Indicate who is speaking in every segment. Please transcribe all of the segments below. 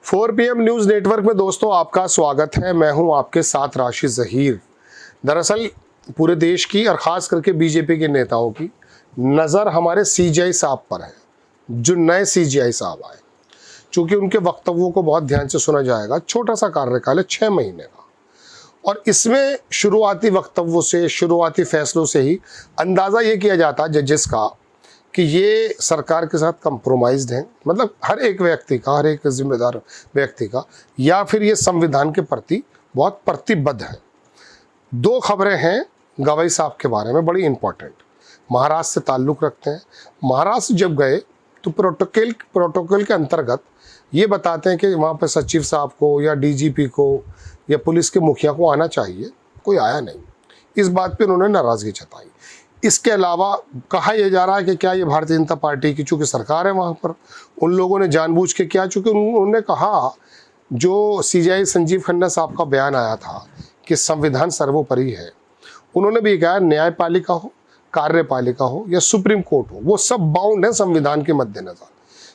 Speaker 1: 4 PM news network में दोस्तों आपका स्वागत है। मैं हूं आपके साथ राशिद ज़हीर। दरअसल पूरे देश की और ख़ास करके बीजेपी के नेताओं की नज़र हमारे सीजेआई साहब पर है, जो नए सीजेआई साहब आए। चूँकि उनके वक्तव्यों को बहुत ध्यान से सुना जाएगा। छोटा सा कार्यकाल है, 6 महीने का, और इसमें शुरुआती वक्तव्यों से, शुरुआती फैसलों से ही अंदाज़ा ये किया जाता है जजेस का कि ये सरकार के साथ कंप्रोमाइज्ड हैं। मतलब हर एक व्यक्ति का, हर एक जिम्मेदार व्यक्ति का, या फिर ये संविधान के प्रति बहुत प्रतिबद्ध है। 2 खबरें हैं गवई साहब के बारे में बड़ी इंपॉर्टेंट। महाराष्ट्र से ताल्लुक़ रखते हैं। महाराष्ट्र जब गए तो प्रोटोकॉल के अंतर्गत ये बताते हैं कि वहाँ पर सचिव साहब को या डीजीपी को या पुलिस के मुखिया को आना चाहिए, कोई आया नहीं। इस बात पे उन्होंने नाराज़गी जताई। इसके अलावा कहा यह जा रहा है कि क्या ये भारतीय जनता पार्टी की चूँकि सरकार है वहाँ पर, उन लोगों ने जानबूझ के किया। चूँकि उन्होंने कहा, जो सीजेआई संजीव खन्ना साहब का बयान आया था कि संविधान सर्वोपरि है, उन्होंने भी कहा न्यायपालिका हो, कार्यपालिका हो या सुप्रीम कोर्ट हो, वो सब बाउंड है संविधान के मद्देनज़र।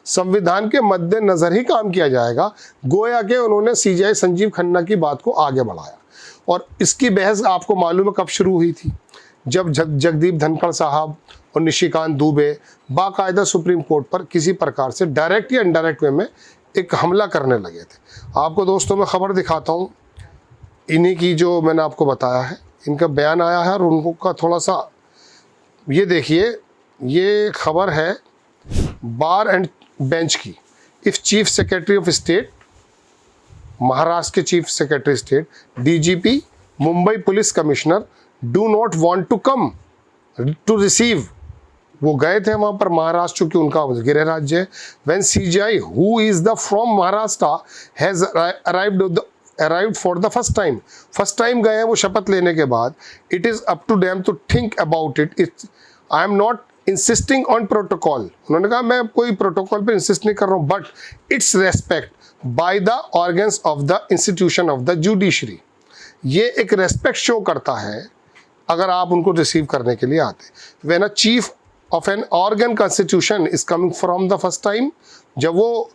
Speaker 1: संविधान के मद्देनज़र ही काम किया जाएगा। गोया के उन्होंने सीजेआई संजीव खन्ना की बात को आगे बढ़ाया। और इसकी बहस आपको मालूम है कब शुरू हुई थी? जब जगदीप धनखड़ साहब और निशिकांत दुबे बाकायदा सुप्रीम कोर्ट पर किसी प्रकार से डायरेक्ट या इनडायरेक्ट वे में एक हमला करने लगे थे। आपको दोस्तों मैं खबर दिखाता हूँ, इन्हीं की जो मैंने आपको बताया है, इनका बयान आया है और उनको का थोड़ा सा ये देखिए। ये खबर है बार एंड बेंच की। If chief secretary of state, Maharashtra के chief secretary state, DGP, Mumbai police commissioner do not want to come to receive, वो गए थे वहाँ पर महाराष्ट्र, चूँकि उनका गृह राज्य है। When CJI who is the from Maharashtra has arrived for the first time गए हैं वो शपथ लेने के बाद। It is up to them to think about it. I am not insisting on protocol. उन्होंने कहा मैं कोई प्रोटोकॉल पे इंसिस्ट नहीं कर रहा हूँ, but it's respect by the organs of the institution of the judiciary. ये एक रेस्पेक्ट शो करता है अगर आप उनको रिसीव करने के लिए आते। When a chief of an organ constitution is coming from the first time, जब वो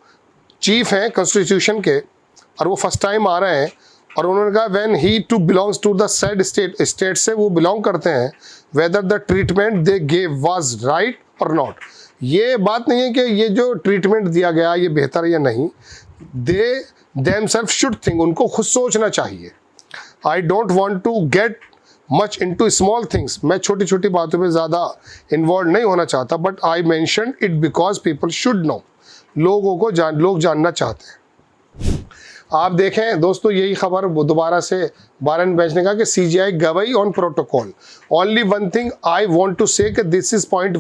Speaker 1: चीफ हैं कॉन्स्टिट्यूशन के और वो फर्स्ट टाइम आ रहे हैं, और उन्होंने कहा when he too belongs to the said state से वो बिलोंग करते हैं, whether the treatment they gave was right और नॉट। ये बात नहीं है कि ये जो ट्रीटमेंट दिया गया ये बेहतर है या नहीं, दे देमसेल्फ शुड थिंक, उनको खुद सोचना चाहिए। I don't want to get much into small things, मैं छोटी छोटी बातों में ज़्यादा इन्वॉल्व नहीं होना चाहता, but I mention it because people should know, लोग जानना चाहते हैं। आप देखें दोस्तों, यही खबर दोबारा से बारन बेंच ने कहा कि CJI Gavai on protocol. Only one thing I want to say कि this is point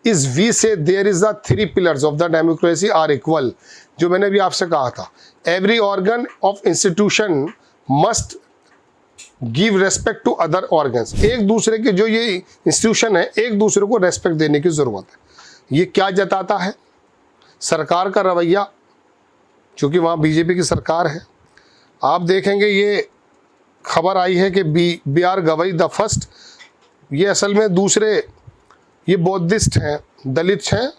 Speaker 1: is we say there is the 3 pillars of the democracy are equal. जो मैंने भी आपसे कहा था, every organ of institution must give respect to other organs. एक दूसरे के जो ये इंस्टीट्यूशन है, एक दूसरे को रेस्पेक्ट देने की ज़रूरत है। ये क्या जताता है? सरकार का रवैया, क्योंकि वहाँ बीजेपी की सरकार है। आप देखेंगे ये खबर आई है कि B R Gavai the first, ये असल में दूसरे, ये बौद्धिस्ट हैं, दलित हैं,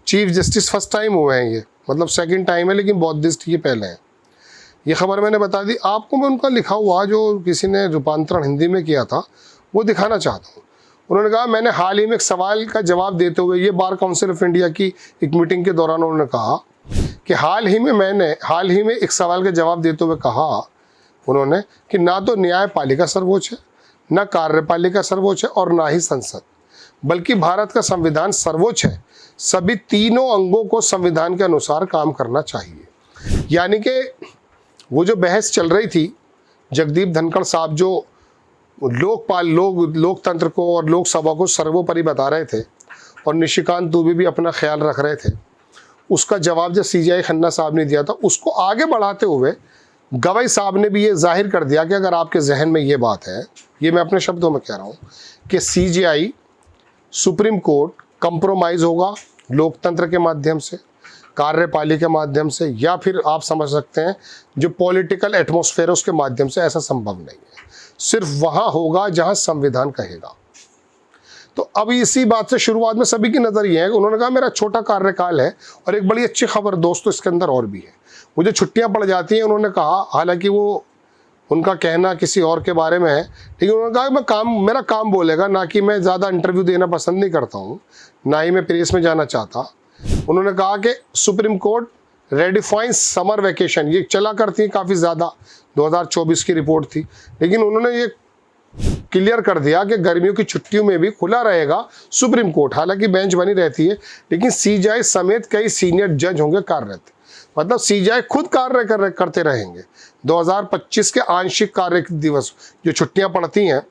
Speaker 1: चीफ जस्टिस फर्स्ट टाइम हुए हैं ये, मतलब सेकंड टाइम है, लेकिन बौद्धिस्ट ये पहले हैं। ये खबर मैंने बता दी आपको। मैं उनका लिखा हुआ जो किसी ने रूपांतरण हिंदी में किया था वो दिखाना चाहता हूँ। उन्होंने कहा, मैंने हाल ही में एक सवाल का जवाब देते हुए, ये बार काउंसिल ऑफ इंडिया की एक मीटिंग के दौरान उन्होंने कहा कि हाल ही में एक सवाल का जवाब देते हुए कहा उन्होंने कि ना तो न्यायपालिका सर्वोच्च है, ना कार्यपालिका सर्वोच्च है और ना ही संसद, बल्कि भारत का संविधान सर्वोच्च है। सभी तीनों अंगों को संविधान के अनुसार काम करना चाहिए। यानी कि वो जो बहस चल रही थी, जगदीप धनखड़ साहब जो लोकतंत्र को और लोकसभा को सर्वोपरि बता रहे थे, और निशिकांत दुबे भी अपना ख्याल रख रहे थे, उसका जवाब जब सीजेआई खन्ना साहब ने दिया था, उसको आगे बढ़ाते हुए गवई साहब ने भी ये जाहिर कर दिया कि अगर आपके जहन में ये बात है, ये मैं अपने शब्दों में कह रहा हूँ कि सीजेआई सुप्रीम कोर्ट कंप्रोमाइज़ होगा लोकतंत्र के माध्यम से, कार्यपालिका के माध्यम से, या फिर आप समझ सकते हैं जो पॉलिटिकल एटमॉस्फेयर उसके माध्यम से, ऐसा संभव नहीं है। सिर्फ वहाँ होगा जहाँ संविधान कहेगा। तो अब इसी बात से शुरुआत में सभी की नज़र ये है, उन्होंने कहा मेरा छोटा कार्यकाल है। और एक बड़ी अच्छी खबर दोस्तों इसके अंदर और भी है, मुझे छुट्टियां पड़ जाती हैं, उन्होंने कहा, हालांकि वो उनका कहना किसी और के बारे में है, लेकिन उन्होंने कहा मेरा काम बोलेगा, ना कि मैं ज़्यादा इंटरव्यू देना पसंद नहीं करता हूँ, ना ही मैं प्रेस में जाना चाहता। उन्होंने कहा कि सुप्रीम कोर्ट रेडिफाइंस समर वैकेशन, ये चला करती है काफ़ी ज़्यादा, 2024 की रिपोर्ट थी, लेकिन उन्होंने ये क्लियर कर दिया कि गर्मियों की छुट्टियों में भी खुला रहेगा सुप्रीम कोर्ट। हालांकि बेंच बनी रहती है, लेकिन सीजेआई समेत कई सीनियर जज होंगे कार्यरत, मतलब सीजेआई खुद कार्य करते रहेंगे। 2025 के आंशिक कार्य दिवस जो छुट्टियां पड़ती हैं,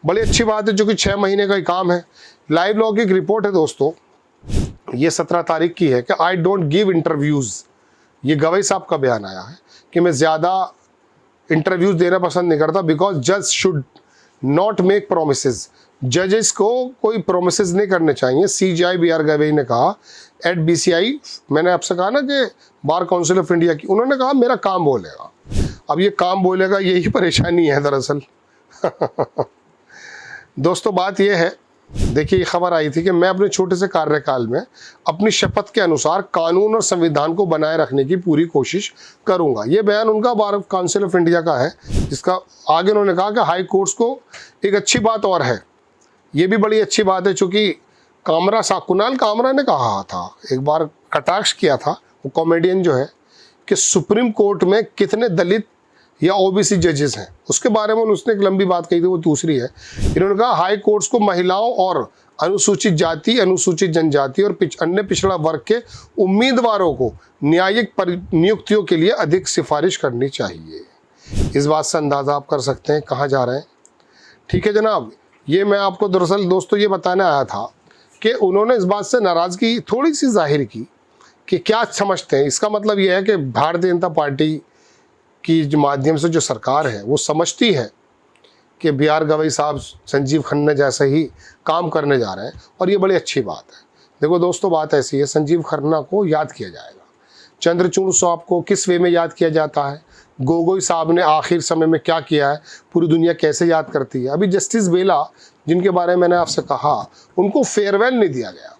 Speaker 1: बड़ी अच्छी बात है, जो कि 6 महीने का ही काम है। लाइव लॉ की एक रिपोर्ट है दोस्तों, ये 17 तारीख की है, कि आई डोंट गिव इंटरव्यूज़, ये गवई साहब का बयान आया है कि मैं ज़्यादा इंटरव्यूज़ देना पसंद नहीं करता, बिकॉज जज शुड नॉट मेक प्रोमिसेस, जजेस को कोई प्रोमिसेस नहीं करने चाहिए। सीजेआई बी आर गवई ने कहा एट बीसीआई, मैंने आपसे कहा ना कि बार काउंसिल ऑफ इंडिया की, उन्होंने कहा मेरा काम बोलेगा। अब ये काम बोलेगा, यही परेशानी है दरअसल। दोस्तों बात यह है, देखिए ये खबर आई थी कि मैं अपने छोटे से कार्यकाल में अपनी शपथ के अनुसार कानून और संविधान को बनाए रखने की पूरी कोशिश करूंगा। ये बयान उनका बार काउंसिल ऑफ इंडिया का है, जिसका आगे उन्होंने कहा कि हाई कोर्ट्स को एक अच्छी बात और है, ये भी बड़ी अच्छी बात है, चूँकि कुणाल कामरा ने कहा था, एक बार कटाक्ष किया था, वो कॉमेडियन जो है, कि सुप्रीम कोर्ट में कितने दलित या ओबीसी जजेस हैं, उसके बारे में उसने एक लंबी बात कही थी, वो दूसरी है। इन्होंने कहा हाई कोर्ट्स को महिलाओं और अनुसूचित जाति, अनुसूचित जनजाति और अन्य पिछड़ा वर्ग के उम्मीदवारों को न्यायिक नियुक्तियों के लिए अधिक सिफारिश करनी चाहिए। इस बात से अंदाज़ा आप कर सकते हैं कहाँ जा रहे हैं। ठीक है जनाब, ये मैं आपको दरअसल दोस्तों ये बताने आया था कि उन्होंने इस बात से नाराज़गी थोड़ी सी जाहिर की कि क्या समझते हैं। इसका मतलब ये है कि भारतीय जनता पार्टी की माध्यम से जो सरकार है वो समझती है कि बी आर गवई साहब संजीव खन्ना जैसे ही काम करने जा रहे हैं, और ये बड़ी अच्छी बात है। देखो दोस्तों, बात ऐसी है, संजीव खन्ना को याद किया जाएगा, चंद्रचूड़ साहब को किस वे में याद किया जाता है, गोगोई साहब ने आखिर समय में क्या किया है, पूरी दुनिया कैसे याद करती है। अभी जस्टिस बेला, जिनके बारे में मैंने आपसे कहा, उनको फेयरवेल नहीं दिया गया।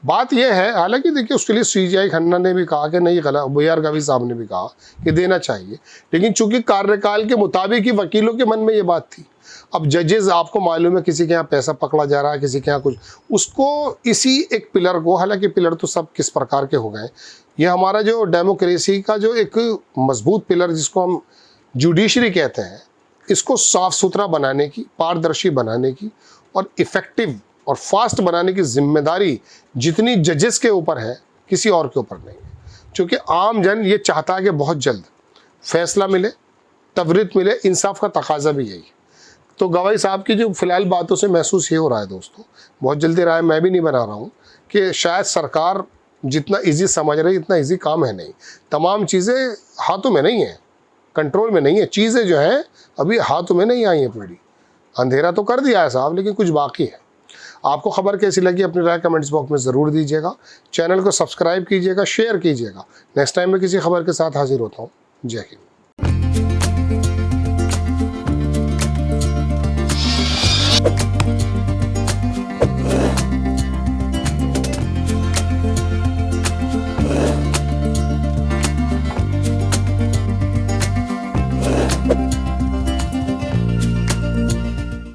Speaker 1: बात यह है, हालांकि देखिए उसके लिए सीजेआई खन्ना ने भी कहा कि नहीं, गलत, बी आर गवई साहब ने भी कहा कि देना चाहिए, लेकिन चूंकि कार्यकाल के मुताबिक ही वकीलों के मन में ये बात थी। अब जजेस, आपको मालूम है, किसी के यहाँ पैसा पकड़ा जा रहा है, किसी के यहाँ कुछ, उसको इसी एक पिलर को, हालांकि पिलर तो सब किस प्रकार के हो गए, ये हमारा जो डेमोक्रेसी का जो एक मजबूत पिलर जिसको हम जुडिशरी कहते हैं, इसको साफ सुथरा बनाने की, पारदर्शी बनाने की और इफ़ेक्टिव और फास्ट बनाने की जिम्मेदारी जितनी जजेस के ऊपर है, किसी और के ऊपर नहीं है। क्योंकि आम जन ये चाहता है कि बहुत जल्द फैसला मिले, तवरीत मिले, इंसाफ का तकाजा भी यही है। तो गवई साहब की जो फिलहाल बातों से महसूस ये हो रहा है दोस्तों, बहुत जल्दी राय मैं भी नहीं बना रहा हूँ, कि शायद सरकार जितना ईजी समझ रही, इतना ईजी काम है नहीं। तमाम चीज़ें हाथों में नहीं है, कंट्रोल में नहीं है, चीज़ें जो हैं अभी हाथों में नहीं आई हैं पूरी। अंधेरा तो कर दिया है साहब, लेकिन कुछ बाकी है। आपको खबर कैसी लगी अपनी राय कमेंट्स बॉक्स में ज़रूर दीजिएगा। चैनल को सब्सक्राइब कीजिएगा, शेयर कीजिएगा। नेक्स्ट टाइम मैं किसी खबर के साथ हाजिर होता हूँ। जय हिंद।